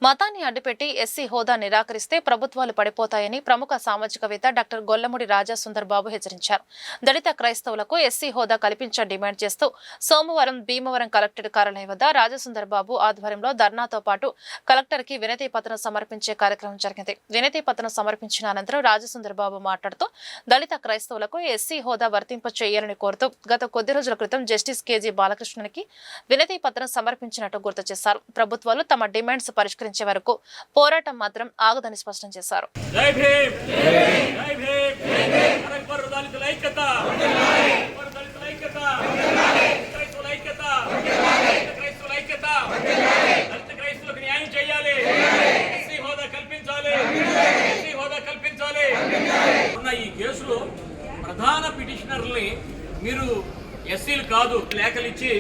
మతాన్ని అడ్డుపెట్టి ఎస్సీ హోదా నిరాకరిస్తే ప్రభుత్వాలు పడిపోతాయని ప్రముఖ సామాజికవేత్త డాక్టర్ గొల్లమూడి రాజాసుందర్ బాబు హెచ్చరించారు. దళిత క్రైస్తవులకు ఎస్సీ హోదా కల్పించాలని డిమాండ్ చేస్తూ సోమవారం భీమవరం కలెక్టరేట్ కార్యాలయం వద్ద రాజాసుందర్ బాబు ఆధ్వర్యంలో ధర్నాతో పాటు కలెక్టర్ కి వినతి పత్రం సమర్పించే కార్యక్రమం జరిగింది. వినతి పత్రం సమర్పించిన అనంతరం రాజాసుందర్ బాబు మాట్లాడుతూ దళిత క్రైస్తవులకు ఎస్సీ హోదా వర్తింప చేయాలని కోరుతూ గత కొద్ది రోజుల క్రితం జస్టిస్ కేజీ బాలకృష్ణన్కి వినతి పత్రం సమర్పించినట్టు గుర్తు చేశారు. ప్రభుత్వాలు తమ డిమాండ్స్ పరిష్కరించే వరకు పోరాటం మాత్రం ఆగదని స్పష్టం చేశారు. ఈ కేసులో ప్రధాన పిటిషనర్ని మీరు ఎస్సీలు కాదు లేఖలు ఇచ్చి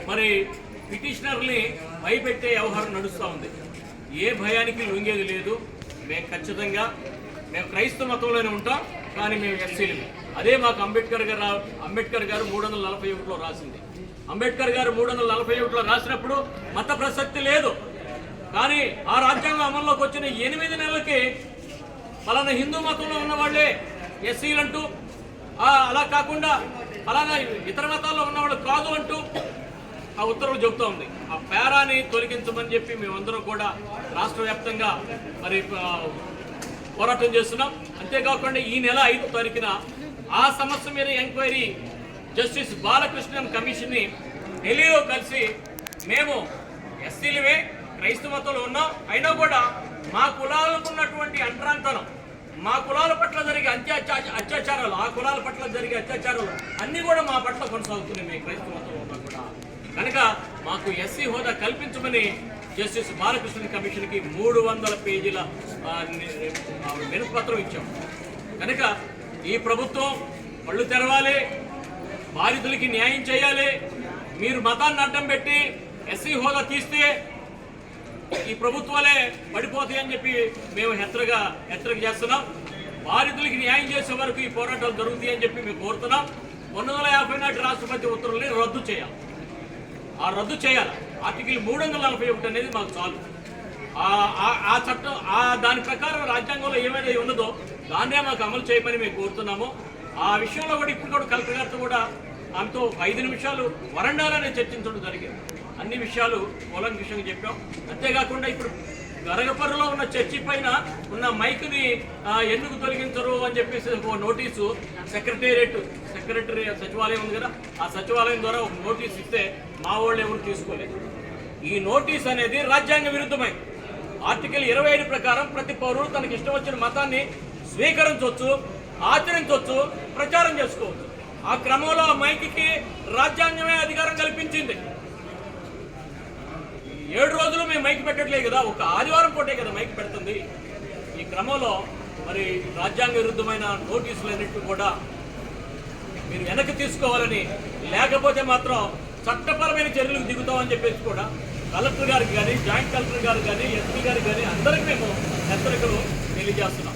మరి పిటిషనర్ని భయపెట్టే వ్యవహారం నడుస్తూ ఉంది. ఏ భయానికి లొంగేది లేదు. మేము ఖచ్చితంగా క్రైస్తవ మతంలోనే ఉంటాం, కానీ మేము ఎస్సీలు. అదే మాకు అంబేద్కర్ గారు 341లో రాసింది. అంబేద్కర్ గారు 341లో రాసినప్పుడు మత ప్రసక్తి లేదు. కానీ ఆ రాజ్యాంగం అమల్లోకి వచ్చిన 8 నెలలకి ఫలానా హిందూ మతంలో ఉన్న వాళ్ళే ఎస్సీలు అంటూ, అలా కాకుండా ఫలానా ఇతర మతాల్లో ఉన్నవాళ్ళు కాదు అంటూ ఆ ఉత్తర్వులు చెబుతూ ఉంది. ఆ పేరాని తొలగించమని చెప్పి మేమందరం కూడా రాష్ట్ర వ్యాప్తంగా మరి పోరాటం చేస్తున్నాం. అంతేకాకుండా ఈ నెల 5వ తారీఖున ఆ సమస్య మీద ఎంక్వైరీ జస్టిస్ బాలకృష్ణన్ కమిషన్ని ఢిల్లీలో కలిసి మేము ఎస్సీలవే క్రైస్తవ మతంలో ఉన్నాం, అయినా కూడా మా కులాలకు ఉన్నటువంటి అంటరాంతనం, మా కులాల పట్ల జరిగే అత్యాచారాలు, ఆ కులాల పట్ల జరిగే అత్యాచారాలు అన్నీ కూడా మా పట్ల కొనసాగుతున్నాయి. మేము క్రైస్తవ మతంలో ఉన్నా కూడా కనుక మాకు ఎస్సీ హోదా కల్పించమని జస్టిస్ బాలకృష్ణ కమిషన్కి 300 పేజీల వినతిపత్రం ఇచ్చాం. కనుక ఈ ప్రభుత్వం పళ్ళు తెరవాలి, బాధితులకి న్యాయం చేయాలి. మీరు మతాన్ని అడ్డం పెట్టి ఎస్సీ హోదా తీస్తే ఈ ప్రభుత్వాలే పడిపోతాయని చెప్పి మేము హెచ్చరిక చేస్తున్నాం. బాధితులకి న్యాయం చేసే వరకు ఈ పోరాటాలు జరుగుతాయని చెప్పి మేము కోరుతున్నాం. 350 నాటి రాష్ట్రపతి ఉత్తర్వుల్ని రద్దు చేయాలి. ఆ రద్దు చేయాలి. ఆర్టికల్ 341 అనేది మాకు చాలు. ఆ చట్టం దాని ప్రకారం రాజ్యాంగంలో ఏమైనా ఉన్నదో దాన్నే మాకు అమలు చేయమని మేము కోరుతున్నాము. ఆ విషయంలో కూడా ఇప్పుడు కూడా కలెక్టర్ గారితో కూడా ఆమెతో 5 నిమిషాలు వరండాలోనే చర్చించడం జరిగింది. అన్ని విషయాలు కూలంకషంగా చెప్పాం. అంతేకాకుండా ఇప్పుడు గరగపర్రులో ఉన్న చర్చి పైన ఉన్న మైక్ని ఎందుకు తొలగించరు అని చెప్పేసి ఒక నోటీసు సెక్రటరీ సచివాలయం ఉంది కదా, ఆ సచివాలయం ద్వారా ఒక నోటీస్ ఇస్తే మా వాళ్ళు ఎవరు తీసుకోలేదు. ఈ నోటీస్ అనేది రాజ్యాంగ విరుద్ధమైంది. ఆర్టికల్ 25 ప్రకారం ప్రతి పౌరుడు తనకి ఇష్టం వచ్చిన మతాన్ని స్వీకరించవచ్చు, ఆచరించవచ్చు, ప్రచారం చేసుకోవచ్చు. ఆ క్రమంలో ఆ మైక్కి రాజ్యాంగమే అధికారం కల్పించింది. 7 రోజులు మేము మైక్ పెట్టట్లేదు కదా, ఒక ఆదివారం పూటే కదా మైక్ పెడుతుంది. ఈ క్రమంలో మరి రాజ్యాంగ విరుద్ధమైన నోటీసులన్నింటినీ కూడా మీరు వెనక్కి తీసుకోవాలని, లేకపోతే మాత్రం చట్టపరమైన చర్యలకు దిగుతామని చెప్పేసి కూడా కలెక్టర్ గారికి కానీ, జాయింట్ కలెక్టర్ గారు కానీ, ఎస్పీ గారికి కానీ అందరికీ మేము హెచ్చరికలు తెలియజేస్తున్నాం.